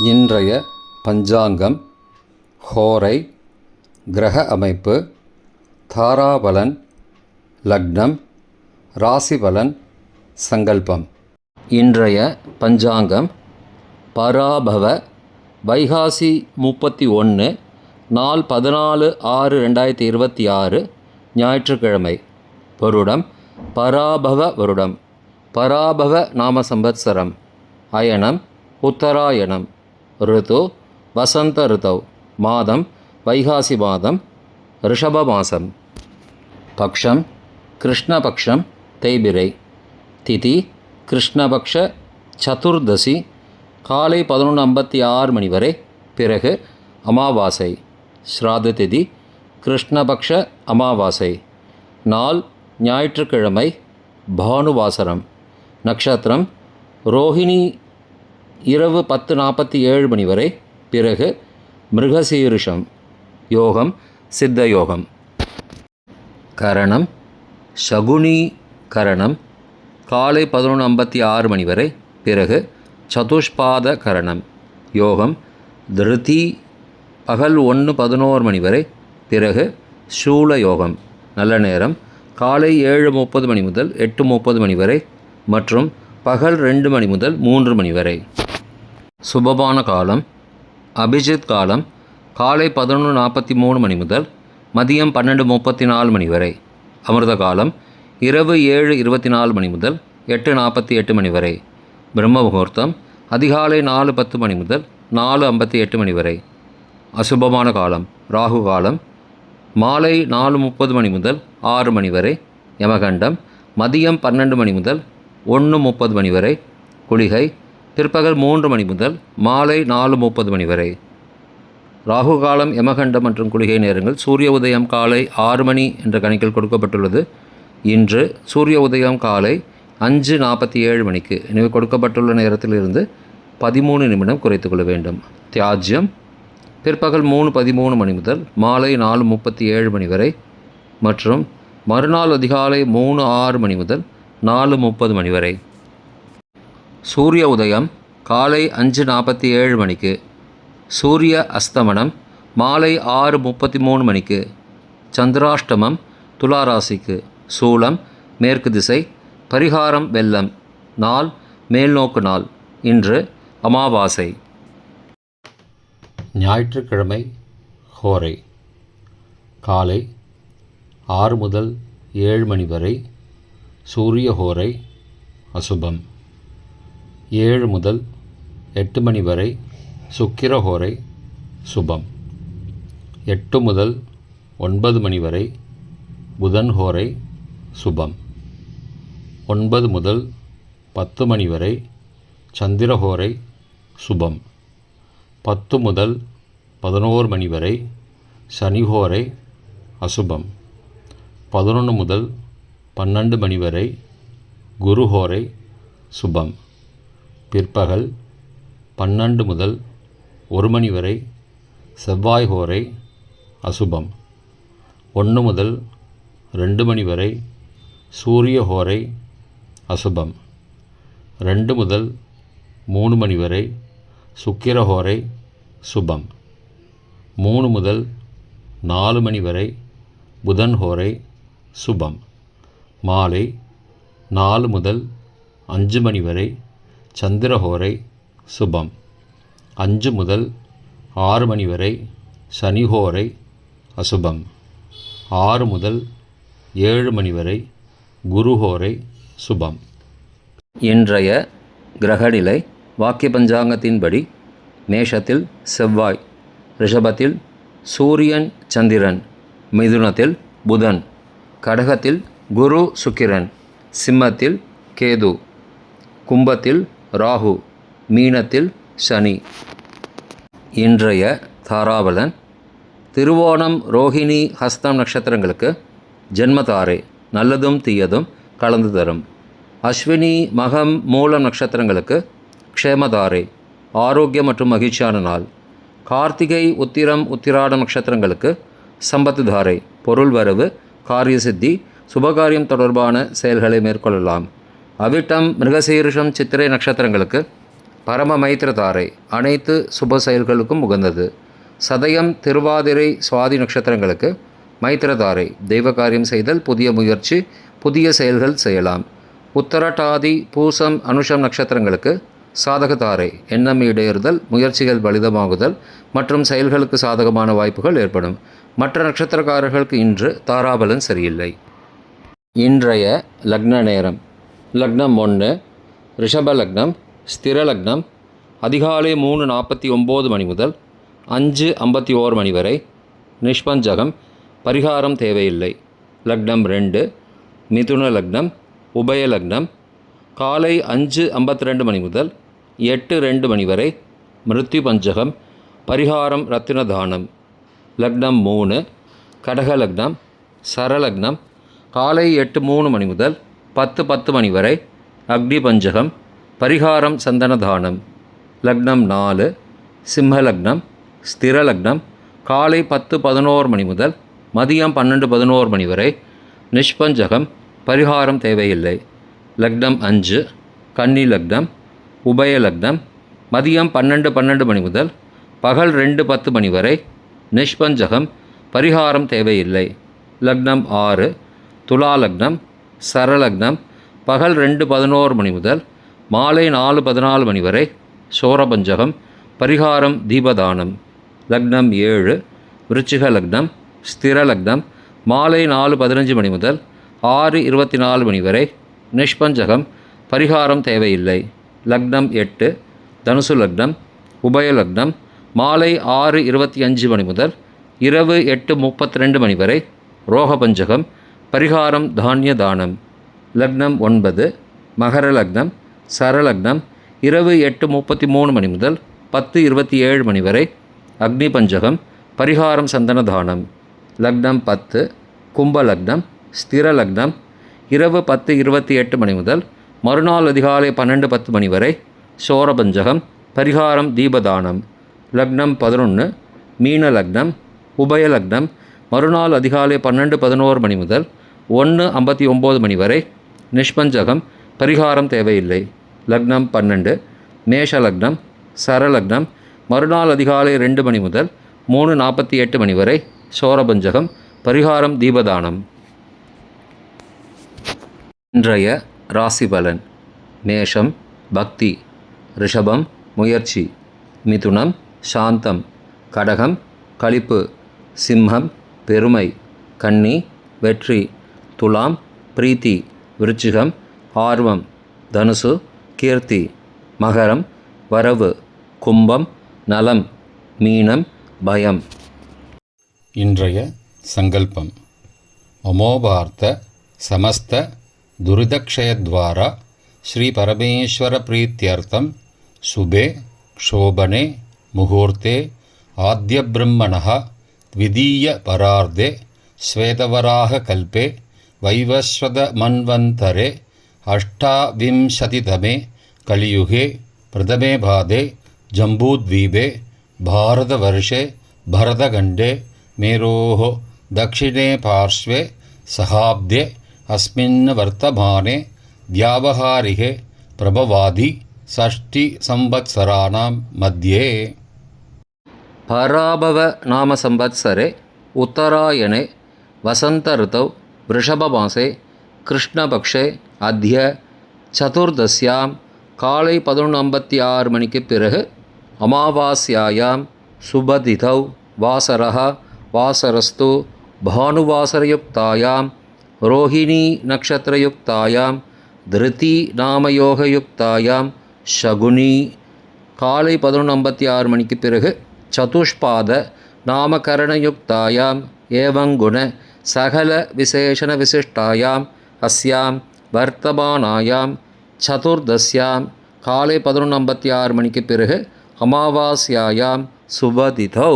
இன்றைய பஞ்சாங்கம், ஹோரை, கிரக அமைப்பு, தாராபலன், லக்னம், ராசிபலன், சங்கல்பம். இன்றைய பஞ்சாங்கம் பராபவ வைகாசி 31 நாள் 14/6/2026 ஞாயிற்றுக்கிழமை. வருடம் பராபவ வருடம். பராபவ நாம சம்பத்சரம். அயனம் உத்தராயணம். ரிது வசந்த ரிதௌ. மாதம் வைகாசி மாதம், ரிஷப மாதம். பக்ஷம் கிருஷ்ணபக்ஷம், தேய்பிரை. திதி கிருஷ்ணபக்ஷ சதுர்தசி காலை 11:56 மணி வரை. பிறகு அமாவாசை. ஸ்ராத திதி கிருஷ்ணபக்ஷ அமாவாசை. நாள் ஞாயிற்றுக்கிழமை, பானுவாசரம். நட்சத்திரம் ரோஹிணி இரவு 10:47 மணி வரை. பிறகு மிருகசீரிஷம். யோகம் சித்த யோகம். கரணம் சகுனி கரணம் காலை 11:56 மணி வரை. பிறகு சதுஷ்பாத கரணம். யோகம் திருதி பகல் 1:11 மணி வரை. பிறகு சூல யோகம். நல்ல நேரம் காலை 7:30 மணி முதல் 8:30 மணி வரை மற்றும் பகல் 2 மணி முதல் 3 மணி வரை. சுபமான காலம் அபிஜித் காலம் காலை 11:43 மணி முதல் மதியம் 12:34 மணி வரை. அமிர்த காலம் இரவு 7:24 மணி முதல் 8:48 மணி வரை. பிரம்ம முகூர்த்தம் அதிகாலை 4:10 மணி முதல் 4:58 மணி வரை. அசுபமான காலம் ராகு காலம் மாலை 4:30 மணி முதல் 6 மணி வரை. யமகண்டம் மதியம் 12 மணி முதல் 1:30 மணி வரை. குளிகை பிற்பகல் 3 மணி முதல் மாலை 4:30 மணி வரை. ராகு காலம், யமகண்டம் மற்றும் குளிகை நேரங்கள் சூரிய உதயம் காலை 6 மணி என்ற கணக்கில் கொடுக்கப்பட்டுள்ளது. இன்று சூரிய உதயம் காலை 5:47 மணிக்கு. எனவே கொடுக்கப்பட்டுள்ள நேரத்திலிருந்து 13 நிமிடம் குறைத்து கொள்ள வேண்டும். தியாஜ்யம் பிற்பகல் 3:13 மணி முதல் மாலை 4:37 மணி வரை மற்றும் மறுநாள் அதிகாலை 3:06 மணி முதல் 4:30 மணி வரை. சூரிய உதயம் காலை 5:47 மணிக்கு. சூரிய அஸ்தமனம் மாலை 6:33 மணிக்கு. சந்திராஷ்டமம் துளாராசிக்கு. சூலம் மேற்கு திசை. பரிகாரம் வெள்ளம். நாள் மேல்நோக்கு நாள். இன்று அமாவாசை. ஞாயிற்றுக்கிழமை. ஹோரை காலை 6 முதல் 7 மணி வரை. சூரிய ஹோரை அசுபம். 7 முதல் 8 மணி வரை சுக்கிர ஹோரை சுபம். 8 முதல் 9 மணி வரை புதன் ஹோரை சுபம். 9 முதல் 10 மணி வரை சந்திர ஹோரை சுபம். 10 முதல் 11 மணி வரை சனி ஹோரை அசுபம். 11 முதல் 12 மணி வரை குரு ஹோரை சுபம். பிற்பகல் 12 முதல் 1 மணி வரை செவ்வாய் ஹோரை அசுபம். 1 முதல் 2 மணி வரை சூரிய ஹோரை அசுபம். 2 முதல் 3 மணி வரை சுக்கிர ஹோரை சுபம். 3 முதல் 4 மணி வரை புதன் ஹோரை சுபம். மாலை 4 முதல் 5 மணி வரை சந்திரஹோரை சுபம். 5 முதல் 6 மணி வரை சனிஹோரை அசுபம். 6 முதல் 7 மணி வரை குருஹோரை சுபம். இன்றைய கிரகநிலை வாக்கிய பஞ்சாங்கத்தின்படி மேஷத்தில் செவ்வாய், ரிஷபத்தில் சூரியன் சந்திரன், மிதுனத்தில் புதன், கடகத்தில் குரு சுக்கிரன், சிம்மத்தில் கேது, கும்பத்தில் ராகு, மீனத்தில் சனி. இன்றைய தாராபலன் திருவோணம், ரோஹிணி, ஹஸ்தம் நட்சத்திரங்களுக்கு ஜென்மதாரை நல்லதும் தீயதும் கலந்து தரும். அஸ்வினி, மகம், மூலம் நட்சத்திரங்களுக்கு க்ஷேமதாரை ஆரோக்கியம் மற்றும் மகிழ்ச்சியான நாள். கார்த்திகை, உத்திரம், உத்திராடம் நட்சத்திரங்களுக்கு சம்பத்து தாரை பொருள் வரவு, காரிய சித்தி, சுபகாரியம் தொடர்பான செயல்களை மேற்கொள்ளலாம். அவிட்டம், மிருகசீரிஷம், சித்திரை நட்சத்திரங்களுக்கு பரம மைத்திரதாரை அனைத்து சுப செயல்களுக்கும் உகந்தது. சதயம், திருவாதிரை, சுவாதி நட்சத்திரங்களுக்கு மைத்திரதாரை தெய்வ காரியம் செய்தல், புதிய முயற்சி, புதிய செயல்கள் செய்யலாம். உத்தரட்டாதி, பூசம், அனுஷம் நட்சத்திரங்களுக்கு சாதகதாரை எண்ணம் ஈடேறுதல், முயற்சிகள் பலிதமாகுதல் மற்றும் செயல்களுக்கு சாதகமான வாய்ப்புகள் ஏற்படும். மற்ற நட்சத்திரக்காரர்களுக்கு இன்று தாராபலன் சரியில்லை. இன்றைய லக்ன நேரம்: லக்னம் 1 ரிஷப லக்னம், ஸ்திர லக்னம், அதிகாலை 3:49 மணி முதல் 5:51 மணி வரை, நிஷ்பஞ்சகம், பரிகாரம் தேவையில்லை. லக்னம் 2 மிதுன லக்னம், உபய லக்னம், காலை 5:52 மணி முதல் 8:02 மணி வரை, மிருத்யு பஞ்சகம், பரிகாரம் ரத்தின தானம். லக்னம் 3 கடக லக்னம், சரலக்னம், காலை 8:03 மணி முதல் 10:10 மணி வரை, அக்னி பஞ்சகம், பரிகாரம் சந்தன தானம். லக்னம் 4 சிம்ம லக்னம், ஸ்திர லக்னம், காலை 10:11 மணி முதல் மதியம் 12:11 மணி வரை, நிஷ்பஞ்சகம், பரிகாரம் தேவையில்லை. லக்னம் 5 கன்னி லக்னம், உபய லக்னம், மதியம் 12:12 மணி முதல் பகல் 2:10 மணி வரை, நிஷ்பஞ்சகம், பரிகாரம் தேவையில்லை. லக்னம் 6 துலா லக்னம், சரலக்னம், பகல் 2:11 மணி முதல் மாலை 4:14 மணி வரை, சோரபஞ்சகம், பரிகாரம் தீபதானம். லக்னம் 7 விருச்சிக லக்னம், ஸ்திர லக்னம், மாலை 4:15 மணி முதல் 6:24 மணி வரை, நிஷ்பஞ்சகம், பரிகாரம் தேவையில்லை. லக்னம் 8 தனுசு லக்னம், உபய லக்னம், மாலை 6:25 மணி முதல் இரவு 8:32 மணி வரை, ரோகபஞ்சகம், பரிகாரம் தானிய தானம். லக்னம் 9 மகர லக்னம், சரலக்னம், இரவு 8:33 மணி முதல் 10:27 மணி வரை, அக்னி பஞ்சகம், பரிகாரம் சந்தன தானம். லக்னம் 10 கும்ப லக்னம், ஸ்திர லக்னம், இரவு 10:28 மணி முதல் மறுநாள் அதிகாலை 12:10 மணி வரை, சோரபஞ்சகம், பரிகாரம் தீபதானம். லக்னம் 11 மீன லக்னம், உபய லக்னம், மறுநாள் அதிகாலை 12:11 மணி முதல் 1:59 மணி வரை, நிஷ்பஞ்சகம், பரிகாரம் தேவையில்லை. லக்னம் 12 மேஷ லக்னம், சரலக்னம், மறுநாள் அதிகாலை 2 மணி முதல் 3:48 மணி வரை, சோரபஞ்சகம், பரிகாரம் தீபதானம். இன்றைய ராசி பலன்: மேஷம் பக்தி, ரிஷபம் முயற்சி, மிதுனம் சாந்தம், கடகம் களிப்பு, சிம்மம் பெருமை, கன்னி வெற்றி, துலாம் பிரீத்தி, விருச்சிகம் ஆர்வம், தனுசு கீர்த்தி, மகரம் வரவு, கும்பம் நலம், மீனம் பயம். இன்றைய சங்கல்பம்: மமோபார்த்த சமஸ்த துரிதக்ஷயத்வாரா ஸ்ரீ பரமேஸ்வர பிரீத்தியர்த்தம் சுபே க்ஷோபனே முகூர்த்தே ஆத்ய பிரம்மணः த்விதீய பரார்த்தே ஸ்வேதவராக கல்பே வைவஸ்வத மன்வந்தரே அஷ்டாவிம்சதிதமே கலியுகே பிரதமே பாதே ஜம்பூத்வீபே பாரதவர்ஷே பரதகண்டே மேரோः दक्षिणे पार्श्वे सहाब्दे अस्मिन् वर्तमाने व्यावहारिके प्रभवादि षष्टिसंवत्सराणां मध्ये पराभव नाम संवत्सरे उत्तरायणे वसंत ऋतौ वृषभमासे कृष्णपक्षे अद्य चतुर्दश्यां काலை 11:56 மணிக்கு பிறகு அமாவாஸ்யாயாம் சுபதிதௌ வாசரः வாசரஸ்து भानुवासरयुक्तायां रोहिणी नक्षत्रयुक्तायां धृति नामयोगयुक्तायां शகுனி காலை 11:56 மணிக்கு பிறகு சதுஷ்பாத நாமகரணயுக்தாயாம் ஏவங்குண சகல விசேஷண விசிஷ்டாயாம் அஸ்யாம் வர்த்தமானாயாம் சதுர்தஸ்யாம் காலை 11:56 மணிக்கு பிறகு அமாவாஸ்யாயாம் சுபதிதௌ.